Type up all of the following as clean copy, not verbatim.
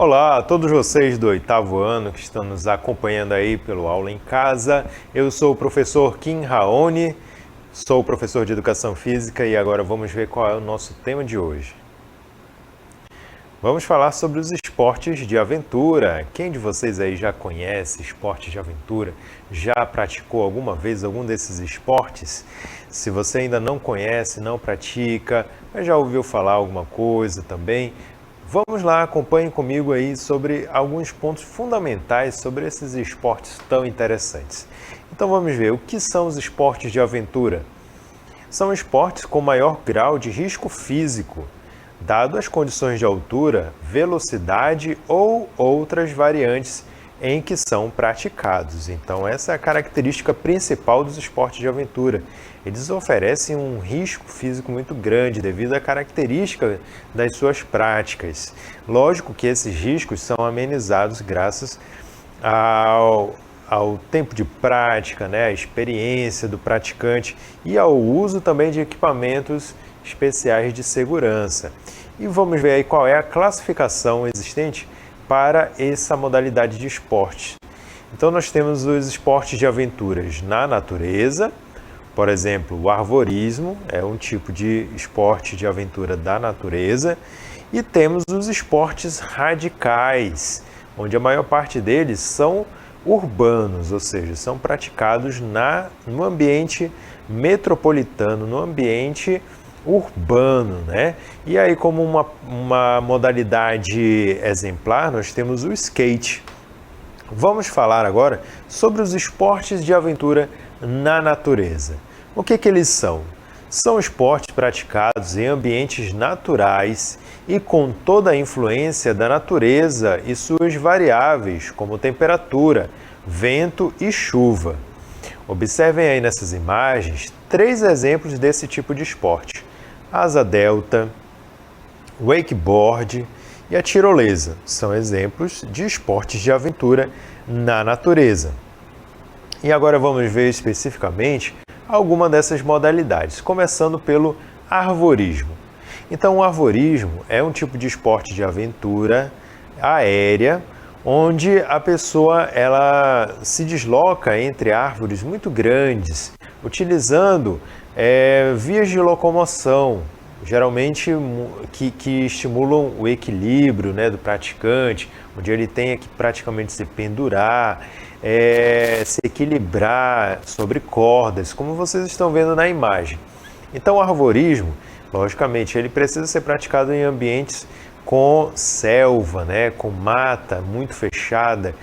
Olá a todos vocês do 8º ano que estão nos acompanhando aí pelo Aula em Casa. Eu sou o professor Kim Raoni, sou professor de Educação Física e agora vamos ver qual é o nosso tema de hoje. Vamos falar sobre os esportes de aventura. Quem de vocês aí já conhece esportes de aventura? Já praticou alguma vez algum desses esportes? Se você ainda não conhece, não pratica, mas já ouviu falar alguma coisa também, vamos lá, acompanhem comigo aí sobre alguns pontos fundamentais sobre esses esportes tão interessantes. Então vamos ver, o que são os esportes de aventura? São esportes com maior grau de risco físico, dado as condições de altura, velocidade ou outras variantes em que são praticados. Então essa é a característica principal dos esportes de aventura. Eles oferecem um risco físico muito grande devido à característica das suas práticas. Lógico que esses riscos são amenizados graças ao tempo de prática, né, a experiência do praticante e ao uso também de equipamentos especiais de segurança. E vamos ver aí qual é a classificação existente para essa modalidade de esporte. Então nós temos os esportes de aventuras na natureza, por exemplo, o arvorismo é um tipo de esporte de aventura da natureza, e temos os esportes radicais, onde a maior parte deles são urbanos, ou seja, são praticados no ambiente metropolitano, no ambiente urbano, né? E aí, como uma modalidade exemplar, nós temos o skate. Vamos falar agora sobre os esportes de aventura na natureza. O que eles são? São esportes praticados em ambientes naturais e com toda a influência da natureza e suas variáveis, como temperatura, vento e chuva. Observem aí nessas imagens 3 exemplos desse tipo de esporte: asa delta, wakeboard e a tirolesa. São exemplos de esportes de aventura na natureza. E agora vamos ver especificamente alguma dessas modalidades, começando pelo arvorismo. Então, o arvorismo é um tipo de esporte de aventura aérea, onde a pessoa ela se desloca entre árvores muito grandes, utilizando vias de locomoção, geralmente que estimulam o equilíbrio, né, do praticante, onde ele tem que praticamente se pendurar, se equilibrar sobre cordas, como vocês estão vendo na imagem. Então o arvorismo, logicamente, ele precisa ser praticado em ambientes com selva, né, com mata muito fechada,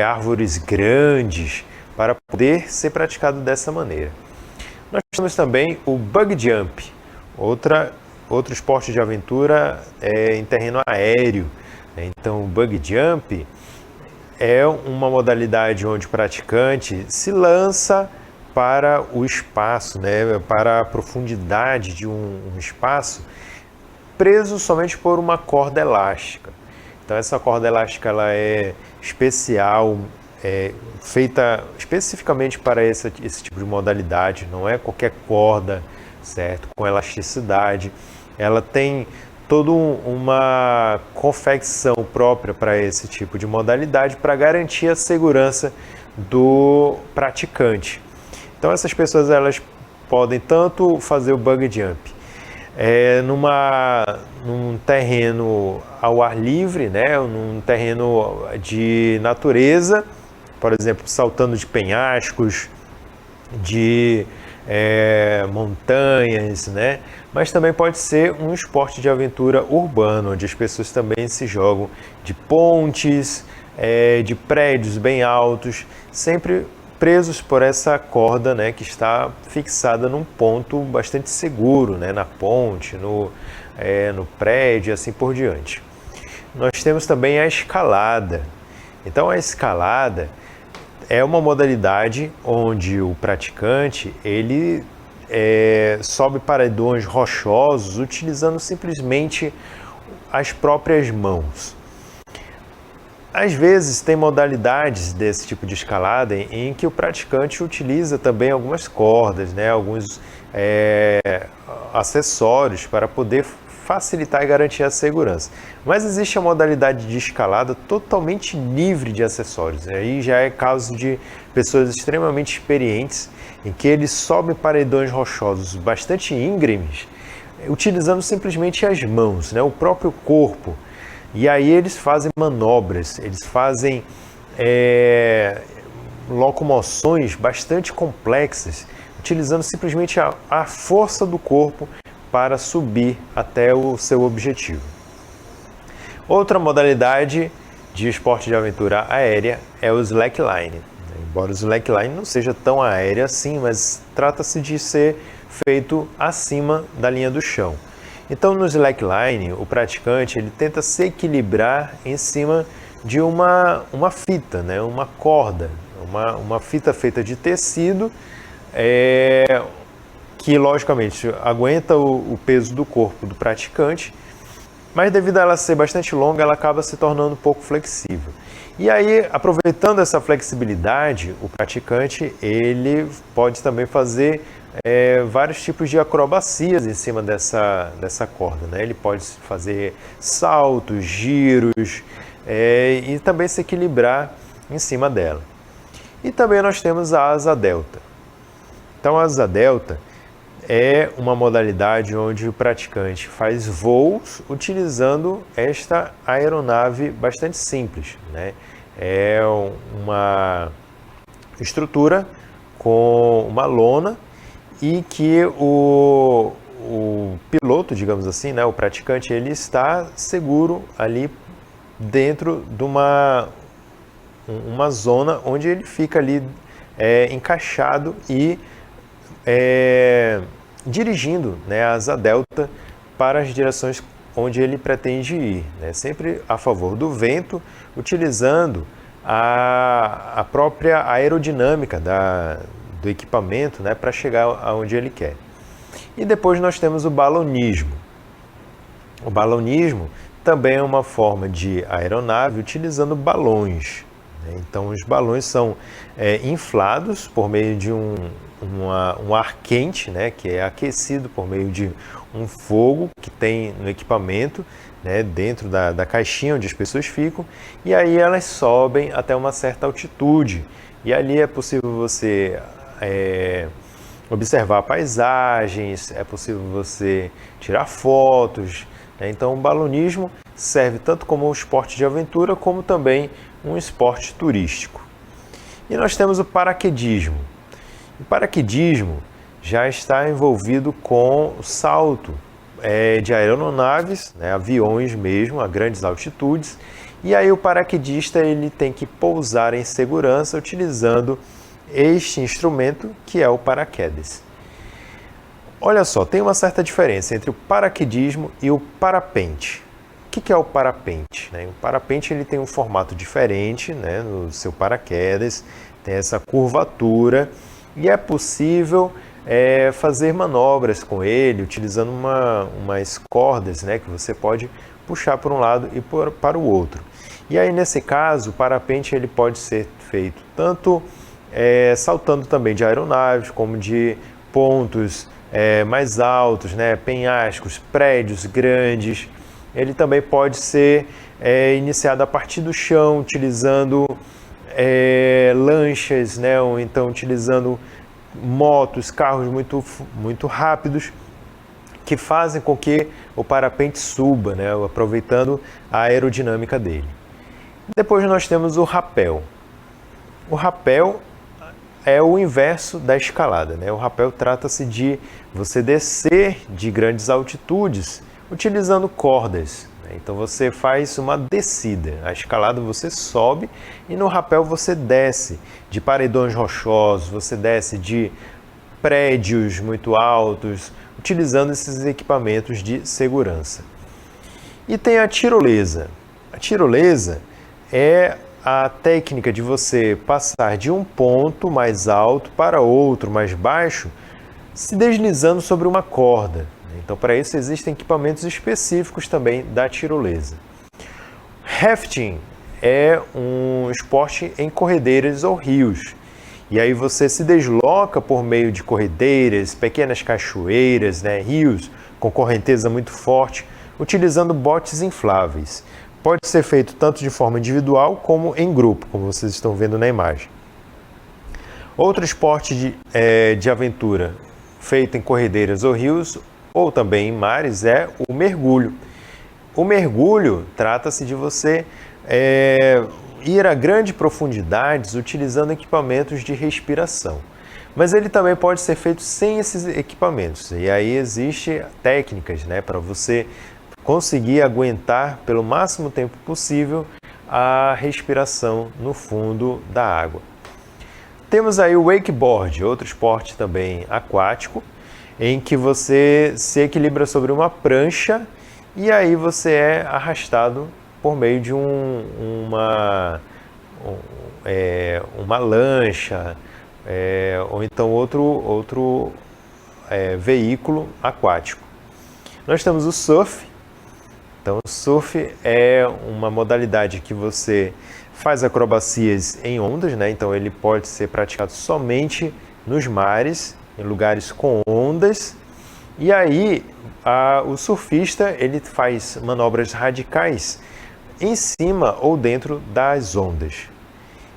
árvores grandes, para poder ser praticado dessa maneira. Nós temos também o bug jump, outro esporte de aventura em terreno aéreo. Então o bug jump é uma modalidade onde o praticante se lança para o espaço, né, para a profundidade de um espaço, preso somente por uma corda elástica. Então essa corda elástica ela é especial, feita especificamente para esse tipo de modalidade, não é qualquer corda, certo? Com elasticidade. Ela tem toda uma confecção própria para esse tipo de modalidade para garantir a segurança do praticante. Então essas pessoas elas podem tanto fazer o bug jump num terreno ao ar livre, né, num terreno de natureza, por exemplo, saltando de penhascos, de montanhas, né? Mas também pode ser um esporte de aventura urbano, onde as pessoas também se jogam de pontes, de prédios bem altos, sempre presos por essa corda, né, que está fixada num ponto bastante seguro, né, na ponte, no prédio e assim por diante. Nós temos também a escalada. Então a escalada é uma modalidade onde o praticante ele sobe paredões rochosos utilizando simplesmente as próprias mãos. Às vezes tem modalidades desse tipo de escalada em que o praticante utiliza também algumas cordas, né, alguns acessórios para poder facilitar e garantir a segurança. Mas existe a modalidade de escalada totalmente livre de acessórios. Aí já é caso de pessoas extremamente experientes, em que eles sobem paredões rochosos bastante íngremes, utilizando simplesmente as mãos, né, o próprio corpo. E aí eles fazem manobras, eles fazem locomoções bastante complexas, utilizando simplesmente a força do corpo para subir até o seu objetivo. Outra modalidade de esporte de aventura aérea é o slackline. Embora o slackline não seja tão aéreo assim, mas trata-se de ser feito acima da linha do chão. Então, no slackline, o praticante ele tenta se equilibrar em cima de uma fita, né? Uma corda, uma fita feita de tecido, que logicamente aguenta o peso do corpo do praticante, mas devido a ela ser bastante longa, ela acaba se tornando um pouco flexível. E aí, aproveitando essa flexibilidade, o praticante ele pode também fazer vários tipos de acrobacias em cima dessa corda, né? Ele pode fazer saltos, giros e também se equilibrar em cima dela. E também nós temos a asa delta. Então, a asa delta é uma modalidade onde o praticante faz voos utilizando esta aeronave bastante simples, né? É uma estrutura com uma lona e que o piloto, digamos assim, né, o praticante, ele está seguro ali dentro de uma zona onde ele fica ali encaixado e dirigindo, né, a asa delta para as direções onde ele pretende ir, né, sempre a favor do vento, utilizando a própria aerodinâmica do equipamento, né, para chegar aonde ele quer. E depois nós temos o balonismo. O balonismo também é uma forma de aeronave utilizando balões. Então, os balões são inflados por meio de um ar quente, né, que é aquecido por meio de um fogo que tem no equipamento, né, dentro da caixinha onde as pessoas ficam, e aí elas sobem até uma certa altitude. E ali é possível você observar paisagens, é possível você tirar fotos, né? Então, o balonismo serve tanto como um esporte de aventura, como também um esporte turístico. E nós temos o paraquedismo. O paraquedismo já está envolvido com o salto de aeronaves, né, aviões mesmo, a grandes altitudes. E aí o paraquedista ele tem que pousar em segurança utilizando este instrumento que é o paraquedas. Olha só, tem uma certa diferença entre o paraquedismo e o parapente. O que é o parapente? O parapente ele tem um formato diferente, né, no seu paraquedas, tem essa curvatura e é possível fazer manobras com ele utilizando umas cordas, né, que você pode puxar por um lado e para o outro. E aí nesse caso o parapente ele pode ser feito tanto saltando também de aeronaves como de pontos mais altos, né, penhascos, prédios grandes. Ele também pode ser iniciado a partir do chão, utilizando lanchas, né, ou então utilizando motos, carros muito rápidos, que fazem com que o parapente suba, né, aproveitando a aerodinâmica dele. Depois nós temos o rapel. O rapel é o inverso da escalada, né? O rapel trata-se de você descer de grandes altitudes utilizando cordas. Então você faz uma descida. A escalada você sobe e no rapel você desce de paredões rochosos, você desce de prédios muito altos, utilizando esses equipamentos de segurança. E tem a tirolesa. A tirolesa é a técnica de você passar de um ponto mais alto para outro mais baixo, se deslizando sobre uma corda. Então, para isso, existem equipamentos específicos também da tirolesa. Rafting é um esporte em corredeiras ou rios. E aí você se desloca por meio de corredeiras, pequenas cachoeiras, né, rios com correnteza muito forte, utilizando botes infláveis. Pode ser feito tanto de forma individual como em grupo, como vocês estão vendo na imagem. Outro esporte de aventura feito em corredeiras ou rios, ou também em mares, é o mergulho. O mergulho trata-se de você ir a grandes profundidades utilizando equipamentos de respiração. Mas ele também pode ser feito sem esses equipamentos. E aí existem técnicas, né, para você conseguir aguentar pelo máximo tempo possível a respiração no fundo da água. Temos aí o wakeboard, outro esporte também aquático, em que você se equilibra sobre uma prancha e aí você é arrastado por meio de uma lancha ou então outro veículo aquático. Nós temos o surf. Então, o surf é uma modalidade que você faz acrobacias em ondas, né? Então ele pode ser praticado somente nos mares, em lugares com ondas. E aí o surfista ele faz manobras radicais em cima ou dentro das ondas.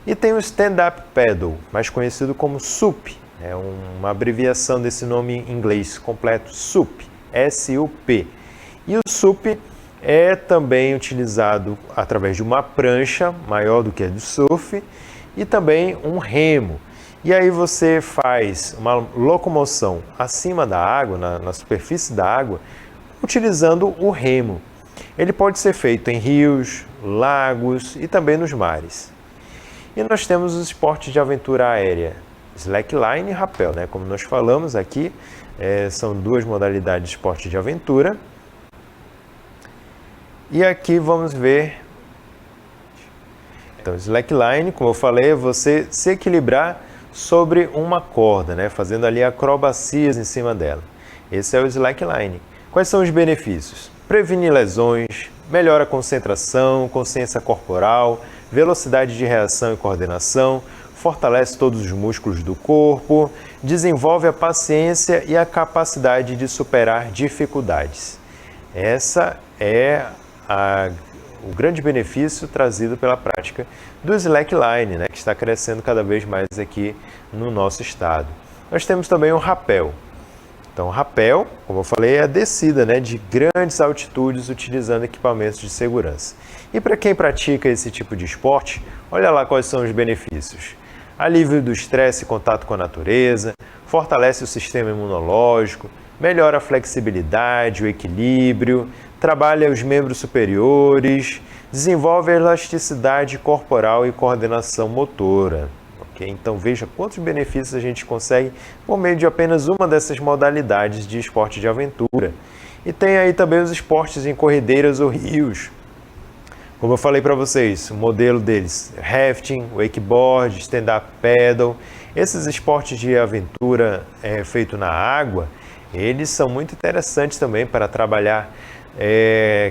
E tem o stand-up paddle, mais conhecido como SUP, é uma abreviação desse nome em inglês completo, SUP, S-U-P. E o SUP é também utilizado através de uma prancha maior do que a do surf e também um remo. E aí você faz uma locomoção acima da água, na superfície da água, utilizando o remo. Ele pode ser feito em rios, lagos e também nos mares. E nós temos os esportes de aventura aérea, slackline e rappel, né? Como nós falamos aqui, são duas modalidades de esporte de aventura. E aqui vamos ver, então, slackline, como eu falei, é você se equilibrar sobre uma corda, né? Fazendo ali acrobacias em cima dela. Esse é o slackline. Quais são os benefícios? Prevenir lesões, melhora a concentração, consciência corporal, velocidade de reação e coordenação, fortalece todos os músculos do corpo, desenvolve a paciência e a capacidade de superar dificuldades. Essa é o grande benefício trazido pela prática do slackline, né, que está crescendo cada vez mais aqui no nosso estado. Nós temos também o rappel. Então, o rappel, como eu falei, é a descida, né, de grandes altitudes utilizando equipamentos de segurança. E para quem pratica esse tipo de esporte, olha lá quais são os benefícios. Alívio do estresse e contato com a natureza, fortalece o sistema imunológico, melhora a flexibilidade, o equilíbrio, trabalha os membros superiores, desenvolve a elasticidade corporal e coordenação motora. Okay? Então veja quantos benefícios a gente consegue por meio de apenas uma dessas modalidades de esporte de aventura. E tem aí também os esportes em corredeiras ou rios. Como eu falei para vocês, o modelo deles, rafting, wakeboard, stand-up paddle, esses esportes de aventura feito na água, eles são muito interessantes também para trabalhar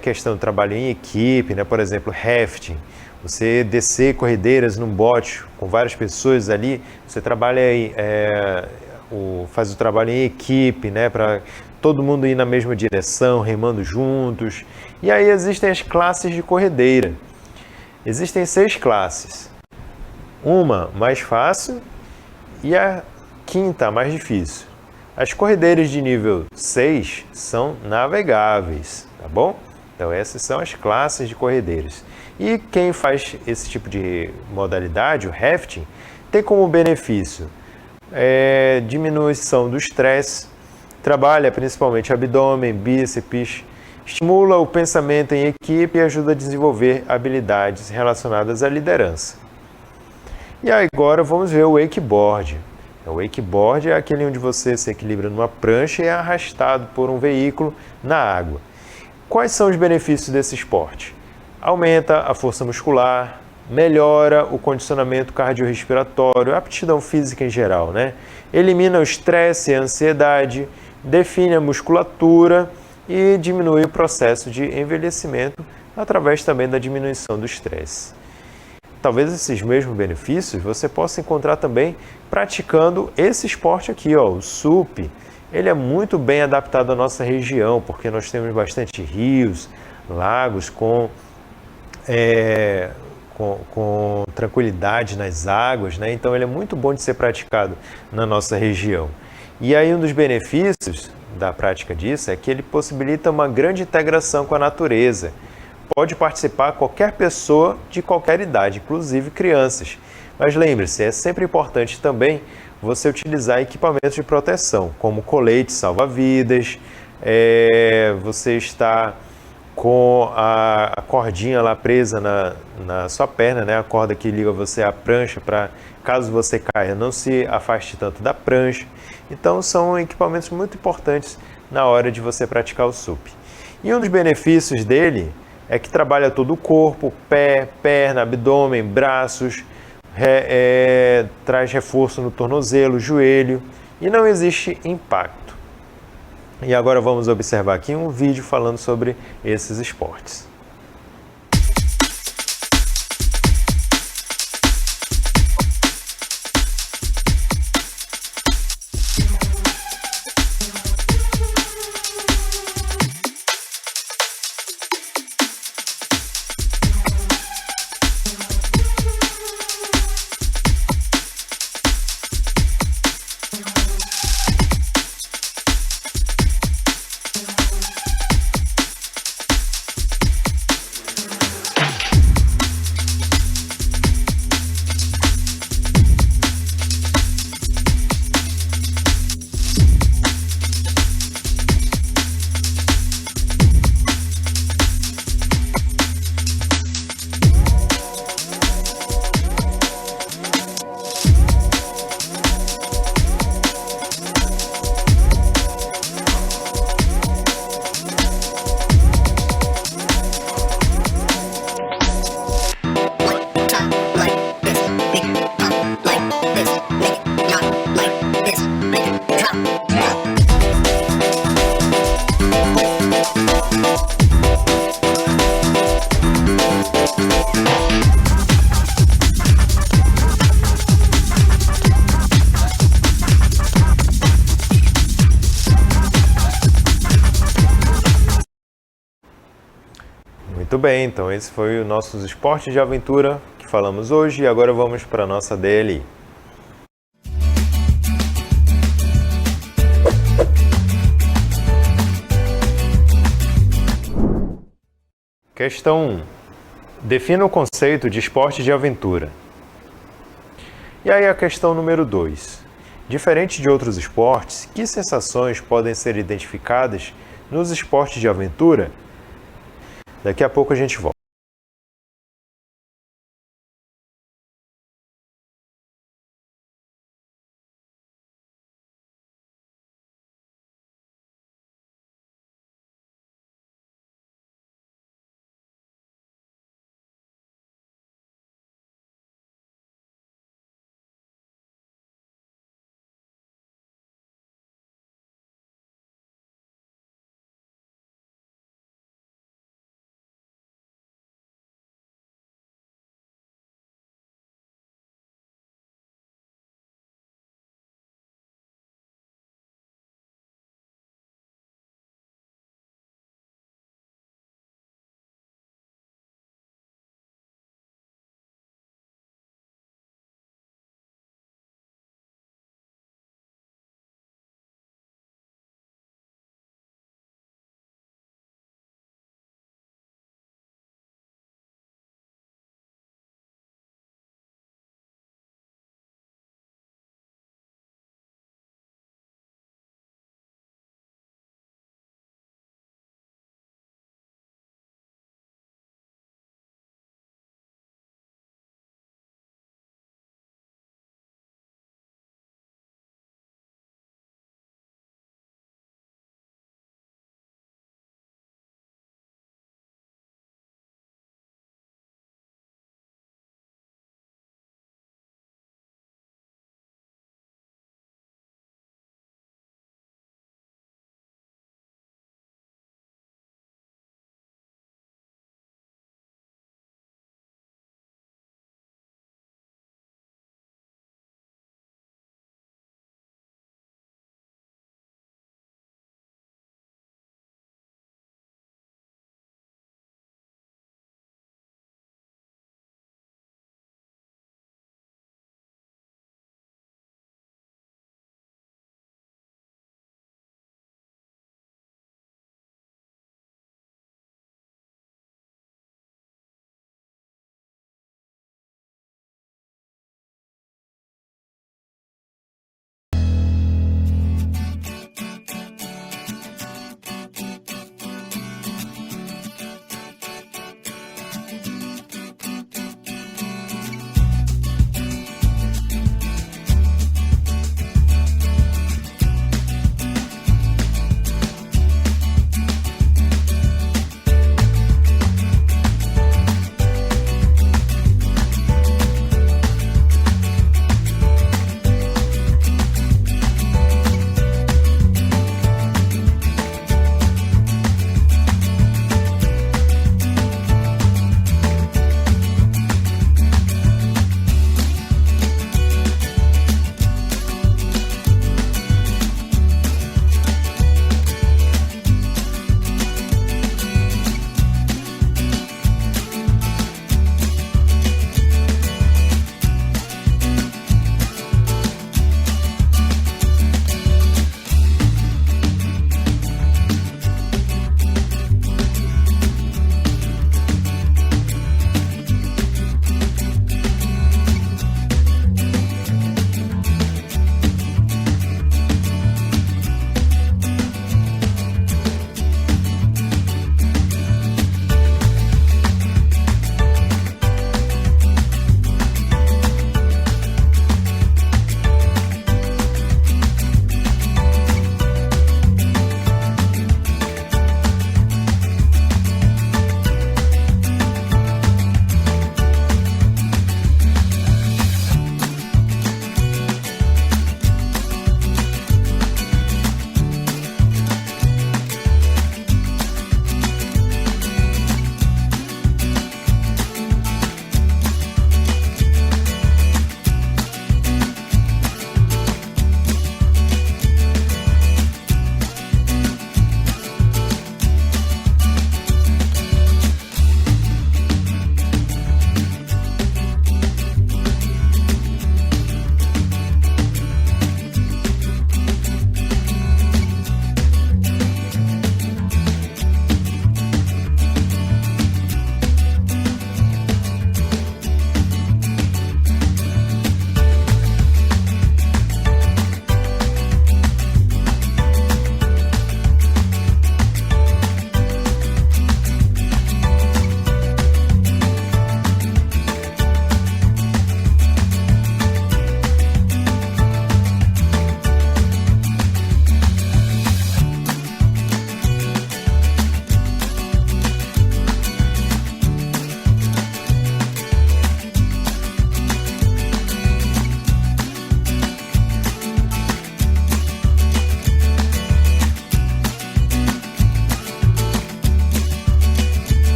questão do trabalho em equipe, né? Por exemplo, rafting, você descer corredeiras num bote com várias pessoas ali, você trabalha faz o trabalho em equipe, né? Para todo mundo ir na mesma direção, remando juntos. E aí existem as classes de corredeira. Existem 6 classes. Uma mais fácil e a quinta mais difícil. As corredeiras de nível 6 são navegáveis, tá bom? Então essas são as classes de corredeiras. E quem faz esse tipo de modalidade, o rafting, tem como benefício diminuição do estresse, trabalha principalmente abdômen, bíceps, estimula o pensamento em equipe e ajuda a desenvolver habilidades relacionadas à liderança. E agora vamos ver o wakeboard. O wakeboard é aquele onde você se equilibra numa prancha e é arrastado por um veículo na água. Quais são os benefícios desse esporte? Aumenta a força muscular, melhora o condicionamento cardiorrespiratório, a aptidão física em geral, né? Elimina o estresse e a ansiedade, define a musculatura e diminui o processo de envelhecimento através também da diminuição do estresse. Talvez esses mesmos benefícios você possa encontrar também praticando esse esporte aqui, ó, o SUP. ele é muito bem adaptado à nossa região, porque nós temos bastante rios, lagos com tranquilidade nas águas, né? Então ele é muito bom de ser praticado na nossa região. E aí um dos benefícios da prática disso é que ele possibilita uma grande integração com a natureza. Pode participar qualquer pessoa de qualquer idade, inclusive crianças. Mas lembre-se, é sempre importante também você utilizar equipamentos de proteção, como colete salva-vidas, você está com a cordinha lá presa na sua perna, né? A corda que liga você à prancha para, caso você caia, não se afaste tanto da prancha. Então são equipamentos muito importantes na hora de você praticar o SUP. E um dos benefícios dele é que trabalha todo o corpo, pé, perna, abdômen, braços, traz reforço no tornozelo, joelho e não existe impacto. E agora vamos observar aqui um vídeo falando sobre esses esportes. Muito bem, então esse foi o nossos esportes de aventura que falamos hoje e agora vamos para a nossa DLI. Questão 1. Defina o conceito de esporte de aventura. E aí a questão número 2. Diferente de outros esportes, que sensações podem ser identificadas nos esportes de aventura? Daqui a pouco a gente volta.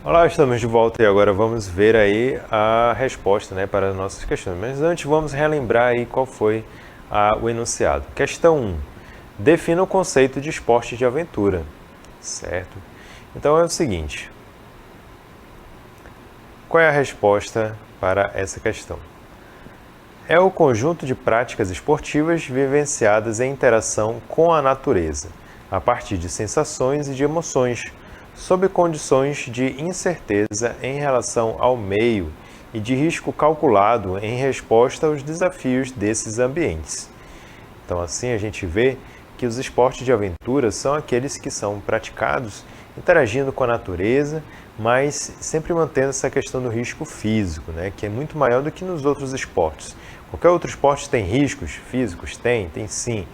Olá, estamos de volta e agora vamos ver aí a resposta, né, para as nossas questões. Mas antes vamos relembrar aí qual foi o enunciado. Questão 1. Defina o conceito de esporte de aventura, certo? Então é o seguinte. Qual é a resposta para essa questão? É o conjunto de práticas esportivas vivenciadas em interação com a natureza, a partir de sensações e de emoções, sob condições de incerteza em relação ao meio e de risco calculado em resposta aos desafios desses ambientes. Então, assim a gente vê que os esportes de aventura são aqueles que são praticados interagindo com a natureza, mas sempre mantendo essa questão do risco físico, né, que é muito maior do que nos outros esportes. Qualquer outro esporte tem riscos físicos? Tem sim.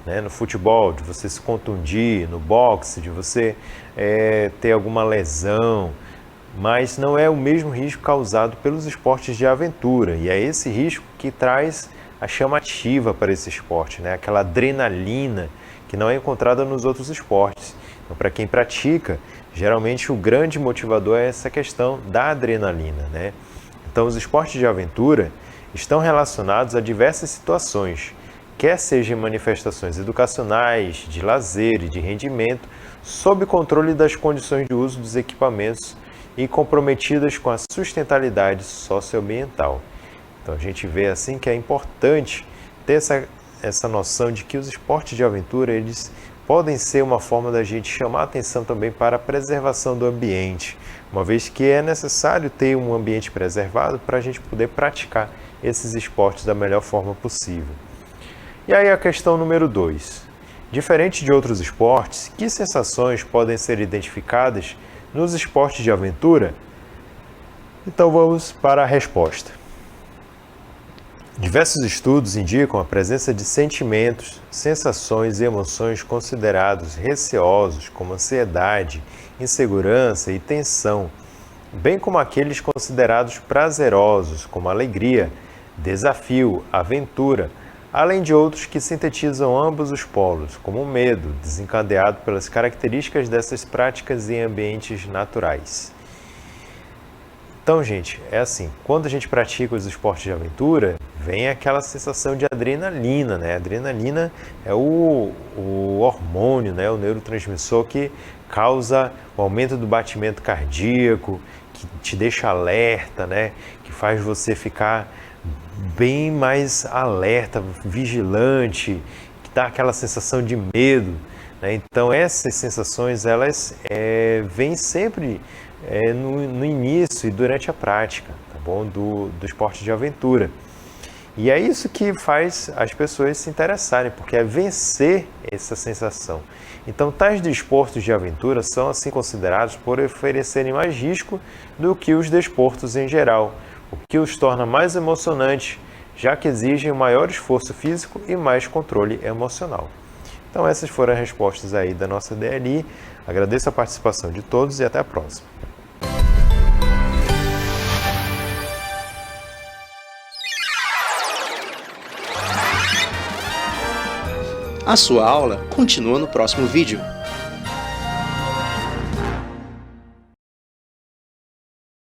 Né? No futebol, de você se contundir, no boxe, de você ter alguma lesão, mas não é o mesmo risco causado pelos esportes de aventura, e é esse risco que traz a chamativa para esse esporte, né? Aquela adrenalina que não é encontrada nos outros esportes. Então, para quem pratica, geralmente o grande motivador é essa questão da adrenalina, né? Então, os esportes de aventura estão relacionados a diversas situações, quer sejam manifestações educacionais, de lazer e de rendimento, sob controle das condições de uso dos equipamentos e comprometidas com a sustentabilidade socioambiental. Então a gente vê assim que é importante ter essa noção de que os esportes de aventura eles podem ser uma forma da gente chamar a atenção também para a preservação do ambiente, uma vez que é necessário ter um ambiente preservado para a gente poder praticar esses esportes da melhor forma possível. E aí a questão número 2. Diferente de outros esportes, que sensações podem ser identificadas nos esportes de aventura? Então vamos para a resposta. Diversos estudos indicam a presença de sentimentos, sensações e emoções considerados receosos, como ansiedade, insegurança e tensão, bem como aqueles considerados prazerosos, como alegria, desafio, aventura, além de outros que sintetizam ambos os polos, como o medo, desencadeado pelas características dessas práticas em ambientes naturais. Então, gente, é assim, quando a gente pratica os esportes de aventura, vem aquela sensação de adrenalina, né? A adrenalina é o hormônio, né? O neurotransmissor que causa o aumento do batimento cardíaco, que te deixa alerta, né? Que faz você ficar bem mais alerta, vigilante, que dá aquela sensação de medo, né? Então essas sensações elas vêm sempre no início e durante a prática, tá bom? Do esporte de aventura. E é isso que faz as pessoas se interessarem, porque é vencer essa sensação. Então, tais desportos de aventura são assim considerados por oferecerem mais risco do que os desportos em geral, o que os torna mais emocionantes, já que exigem um maior esforço físico e mais controle emocional. Então essas foram as respostas aí da nossa DLI. Agradeço a participação de todos e até a próxima. A sua aula continua no próximo vídeo.